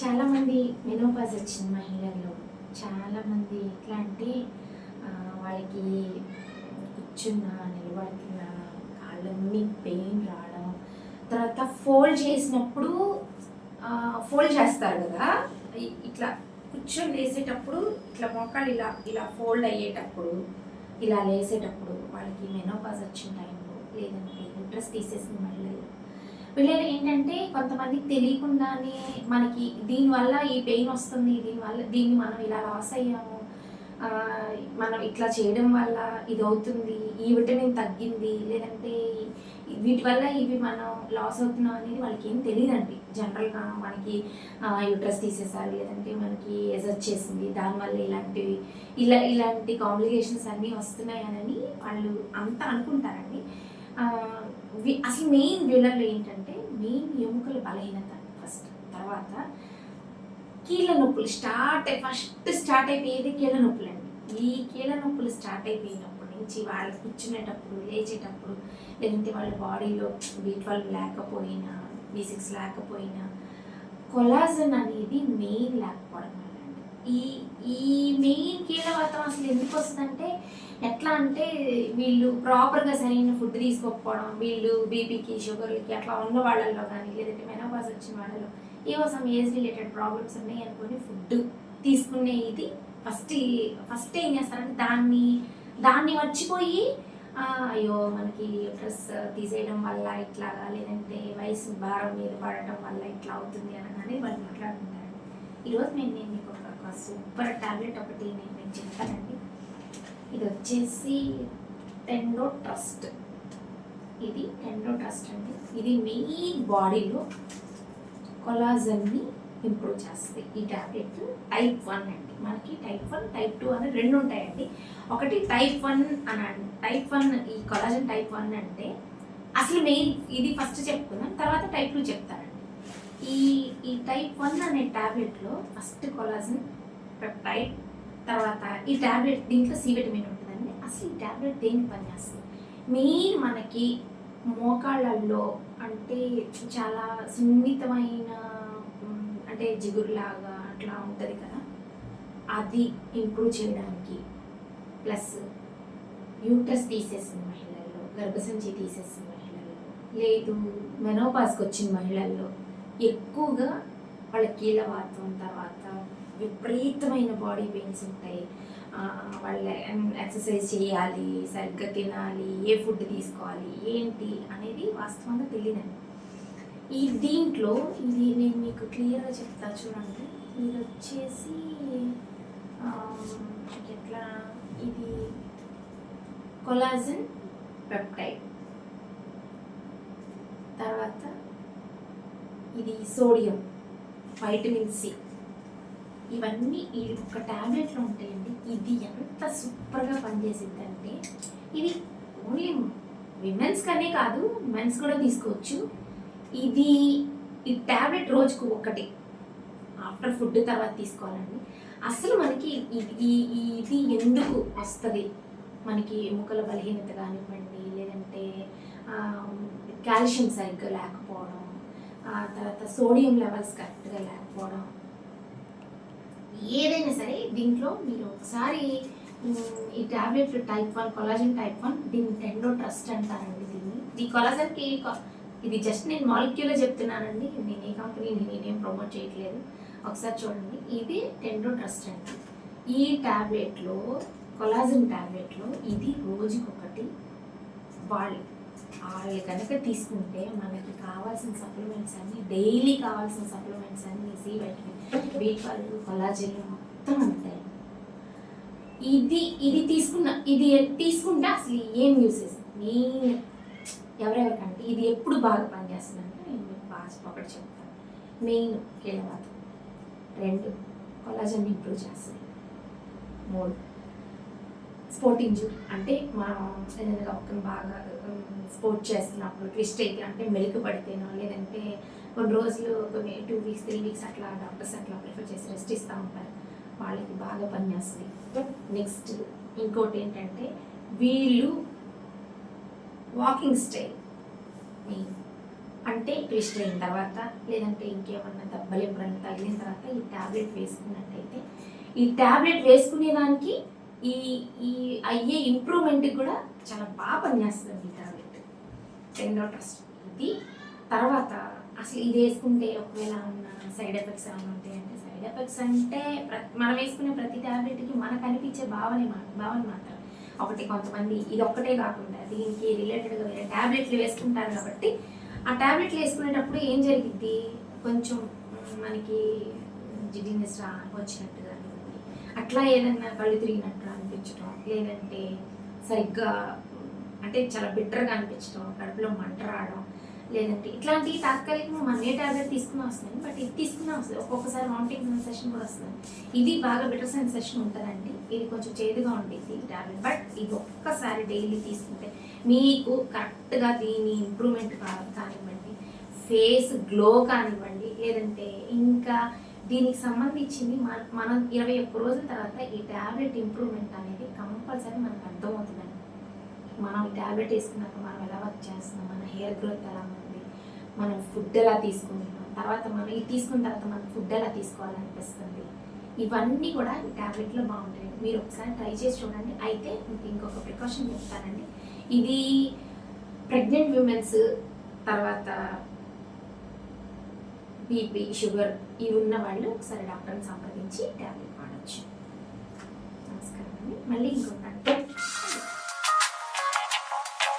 చాలామంది మెనోపాజ్ వచ్చిన మహిళల్లో చాలామంది ఎట్లా అంటే వాళ్ళకి కూర్చున్నా నిలబడుతున్నా కాళ్ళన్నీ పెయిన్ రావడం, తర్వాత ఫోల్డ్ చేసినప్పుడు ఫోల్డ్ చేస్తారు కదా, ఇట్లా కూర్చొని లేసేటప్పుడు ఇట్లా మోకాలు ఇలా ఇలా ఫోల్డ్ అయ్యేటప్పుడు, ఇలా లేసేటప్పుడు వాళ్ళకి మెనోపాజ్ వచ్చిన టైంలో, లేదంటే యూట్రస్ తీసేసిన మహిళలు వీళ్ళలో ఏంటంటే కొంతమందికి తెలియకుండానే మనకి దీనివల్ల ఈ పెయిన్ వస్తుంది, దీన్ని మనం ఇలా లాస్ అయ్యాము, మనం ఇట్లా చేయడం వల్ల ఇది అవుతుంది, ఈ విటమిన్ తగ్గింది, లేదంటే వీటి వల్ల ఇవి మనం లాస్ అవుతున్నాం అనేది వాళ్ళకి ఏం తెలియదండి. జనరల్గా మనకి యూట్రస్ తీసేసారు, లేదంటే మనకి ఏజ్ వచ్చేసింది, దానివల్ల ఇలాంటి కాంప్లికేషన్స్ అన్నీ వస్తున్నాయని వాళ్ళు అంతా అనుకుంటారండి. అసలు మెయిన్ వీళ్ళల్లో ఏంటంటే ఎముకల బలహీనత ఫస్ట్, తర్వాత కీళ్ళ నొప్పులు ఫస్ట్ స్టార్ట్ అయిపోయేది కీళ్ళ నొప్పులు అండి. ఈ కీళ్ళ నొప్పులు స్టార్ట్ అయిపోయినప్పటి నుంచి వాళ్ళు కూర్చునేటప్పుడు, లేచేటప్పుడు, లేదంటే వాళ్ళ బాడీలో B12 లేకపోయినా, B6 లేకపోయినా, కొలాజన్ అనేది మెయిన్ లేకపోవడం వల్ల అండి. ఈ మెయిన్ కీళ్ళవాతం అసలు ఎందుకు వస్తుందంటే, ఎట్లా అంటే వీళ్ళు ప్రాపర్గా సరైన ఫుడ్ తీసుకోకపోవడం, వీళ్ళు బీపీకి షుగర్లకి అట్లా ఉన్న వాళ్ళల్లో కానీ, లేదంటే మెనోపాజ్ వచ్చిన వాళ్ళలో ఏవో సమ్ ఏజ్ రిలేటెడ్ ప్రాబ్లమ్స్ ఉన్నాయి అనుకుని ఫుడ్ తీసుకునే ఇది ఫస్ట్ ఏం చేస్తారంటే దాన్ని మర్చిపోయి అయ్యో మనకి డ్రెస్ తీసేయడం వల్ల ఇట్లాగా, లేదంటే వయసు భారం మీద పడటం వల్ల ఇట్లా అవుతుంది అనగానే వాళ్ళు మాట్లాడుకుంటారు. ఈరోజు నేను మీకు ఒక సూపర్ టాబ్లెట్ ఒకటి నేను మీకు చెప్తానండి. ఇది వచ్చేసి టెండో ట్రస్ట్. ఇది టెండో ట్రస్ట్ అండి. ఇది మెయిన్ బాడీలో కొలాజన్ని ఇంప్రూవ్ చేస్తుంది. ఈ ట్యాబ్లెట్ టైప్ 1 అండి. మనకి టైప్ 1, టైప్ 2 అని రెండు ఉంటాయండి. ఒకటి టైప్ 1 అని టైప్ 1 ఈ కొలాజన్ టైప్ 1 అంటే అసలు మెయిన్ ఇది ఫస్ట్ చెప్పుకుందాం, తర్వాత టైప్ 2 చెప్తానండి. ఈ టైప్ 1 అనే ట్యాబ్లెట్లో ఫస్ట్ కొలాజన్ పెప్టైడ్, తర్వాత ఈ ట్యాబ్లెట్ దీంట్లో సి విటమిన్ ఉంటుందండి. అసలు ఈ ట్యాబ్లెట్ దేనికి పనిచేస్తుంది? మెయిన్ మనకి మోకాళ్ళల్లో అంటే చాలా సున్నితమైన అంటే జిగురులాగా అట్లా ఉంటుంది కదా, అది ఇంప్రూవ్ చేయడానికి, ప్లస్ యూట్రస్ తీసేసిన మహిళల్లో, గర్భసంచి తీసేసిన మహిళల్లో, లేదు మెనోపాజ్కి వచ్చిన మహిళల్లో ఎక్కువగా వాళ్ళ కీళ్ళవాతం, తర్వాత విపరీతమైన బాడీ పెయిన్స్ ఉంటాయి. వాళ్ళ ఎక్సర్సైజ్ చేయాలి, సరిగ్గా తినాలి, ఏ ఫుడ్ తీసుకోవాలి ఏంటి అనేది వాస్తవంగా తెలియదండి. దీంట్లో ఇది నేను మీకు క్లియర్గా చెప్తా చూడండి. ఇది వచ్చేసి ఎట్లా, ఇది కొలాజన్ పెప్టైడ్, తర్వాత ఇది సోడియం, వైటమిన్ సి, ఇవన్నీ ఈ ఒక ట్యాబ్లెట్లో ఉంటాయండి. ఇది ఎంత సూపర్గా పనిచేసిద్దంటే, ఇది ఓన్లీ విమెన్స్ కనే కాదు, మెన్స్ కూడా తీసుకోవచ్చు. ఈ ట్యాబ్లెట్ రోజుకు ఒకటి ఆఫ్టర్ ఫుడ్ తర్వాత తీసుకోవాలండి. అసలు మనకి ఇది ఎందుకు వస్తుంది, మనకి ఎముకల బలహీనత కానివ్వండి, లేదంటే కాల్షియం సరిగ్గా లేకపోవడం, తర్వాత సోడియం లెవెల్స్ కరెక్ట్గా లేకపోవడం, ఏదైనా సరే దీంట్లో మీరు ఒకసారి ఈ ట్యాబ్లెట్ టైప్ 1 కొలాజన్ టైప్ 1 దీన్ని టెండో ట్రస్ట్ అంటారండి. ఈ కొలాజన్కి ఇది జస్ట్ నేను మాలిక్యూల్లో చెప్తున్నానండి, నేను ఏ కంపెనీని నేనేం ప్రమోట్ చేయట్లేదు. ఒకసారి చూడండి, ఇది టెండో ట్రస్ట్ అండి. ఈ ట్యాబ్లెట్లో, కొలాజన్ ట్యాబ్లెట్లో ఇది రోజుకొకటి వాళ్ళు కనుక తీసుకుంటే మనకి కావాల్సిన సప్లిమెంట్స్ అన్నీ, డైలీ కావాల్సిన సప్లిమెంట్స్ అన్నీ, సి విటమిన్, B12, కొలాజన్ మొత్తం ఉంటాయి. ఇది తీసుకుంటే అసలు ఏం యూసెస్ మెయిన్ ఎవరెవరికంటే ఇది ఎప్పుడు బాగా పనిచేస్తుందంటే నేను మీకు ఒకటి చెప్తాను. మెయిన్ కీళ్ళవాతం, 2 కొలాజన్ ఇంప్రూవ్ చేస్తుంది, 3 స్పోర్టింగ్ జూ అంటే మనం ఏదైనా ఒక బాగా స్పోర్ట్ చేస్తున్నప్పుడు ట్విస్ట్ అయితే, అంటే మెలిక పడితేనో, లేదంటే కొన్ని రోజులు 2 వీక్స్ 3 వీక్స్ అట్లా డాక్టర్స్ అట్లా ప్రిఫర్ చేసి రెస్ట్ ఇస్తూ ఉంటారు, వాళ్ళకి బాగా పనిచేస్తుంది. నెక్స్ట్ ఇంకోటి ఏంటంటే వీళ్ళు వాకింగ్ స్టైల్ మెయిన్, అంటే అంటే ట్విస్ట్ అయిన తర్వాత లేదంటే ఇంకేమన్నా దెబ్బలు ఎప్పుడన్నా తగిలిన తర్వాత ఈ ట్యాబ్లెట్ వేసుకున్నట్టయితే ఈ ట్యాబ్లెట్ వేసుకునేదానికి ఈ ఈ అయ్యే ఇంప్రూవ్మెంట్కి కూడా చాలా బాగా పనిచేస్తుంది ఈ ట్యాబ్లెట్. రెండో ట్రస్ట్ ఇది. తర్వాత అసలు ఇది వేసుకుంటే ఒకవేళ ఉన్న సైడ్ ఎఫెక్ట్స్ ఏమైనా ఉంటాయంటే, సైడ్ ఎఫెక్ట్స్ అంటే మనం వేసుకునే ప్రతి ట్యాబ్లెట్కి మనకు అనిపించే భావన మాత్రం ఒకటి. కొంతమంది ఇది ఒక్కటే కాకుండా దీనికి రిలేటెడ్గా వేరే ట్యాబ్లెట్లు వేసుకుంటారు కాబట్టి ఆ ట్యాబ్లెట్లు వేసుకునేటప్పుడు ఏం జరిగిద్ది, కొంచెం మనకి జిడ్డినెస్ వచ్చినట్టుగా అనిపింది, అట్లా ఏదన్నా కళ్ళు తిరిగినట్టు అనిపించడం, లేదంటే సరిగ్గా అంటే చాలా బిట్టర్గా అనిపించడం, కడుపులో మంట రావడం, లేదంటే ఇట్లాంటివి తాత్కాలికంగా మనం ఏ ట్యాబ్లెట్ తీసుకున్నా వస్తుంది. బట్ ఇది తీసుకున్నా వస్తుంది. ఒక్కొక్కసారి వామిటింగ్ సెన్సేషన్ కూడా వస్తుంది. ఇది బాగా బిటర్ సెన్సేషన్ ఉంటుందండి. ఇది కొంచెం చేదుగా ఉండేది ఈ ట్యాబ్లెట్. బట్ ఇది ఒక్కసారి డైలీ తీసుకుంటే మీకు కరెక్ట్గా దీని ఇంప్రూవ్మెంట్ కానివ్వండి, ఫేస్ గ్లో కానివ్వండి, లేదంటే ఇంకా దీనికి సంబంధించింది మనం 21 రోజుల తర్వాత ఈ ట్యాబ్లెట్ ఇంప్రూవ్మెంట్ అనేది కంపల్సరీ మనకు అర్థమవుతుందండి. మనం ఈ ట్యాబ్లెట్ వేసుకున్నాక మనం ఎలా వర్క్ చేస్తున్నాం, మన హెయిర్ గ్రోత్ ఎలా ఉంది, మనం ఫుడ్ ఎలా తీసుకుంటున్నాం, తర్వాత మనం ఇది తీసుకున్న తర్వాత మనం ఫుడ్ ఎలా తీసుకోవాలనిపిస్తుంది, ఇవన్నీ కూడా ఈ ట్యాబ్లెట్లో బాగుంటాయి. మీరు ఒకసారి ట్రై చేసి చూడండి. అయితే మీకు ఇంకొక ప్రికాషన్ చెప్తానండి. ఇది ప్రెగ్నెంట్ విమెన్స్, తర్వాత బీపీ, షుగర్ ఇవి ఉన్న వాళ్ళు ఒకసారి డాక్టర్ని సంప్రదించి ట్యాబ్లెట్ వాడచ్చు. నమస్కారం అండి. మళ్ళీ ఇంకొక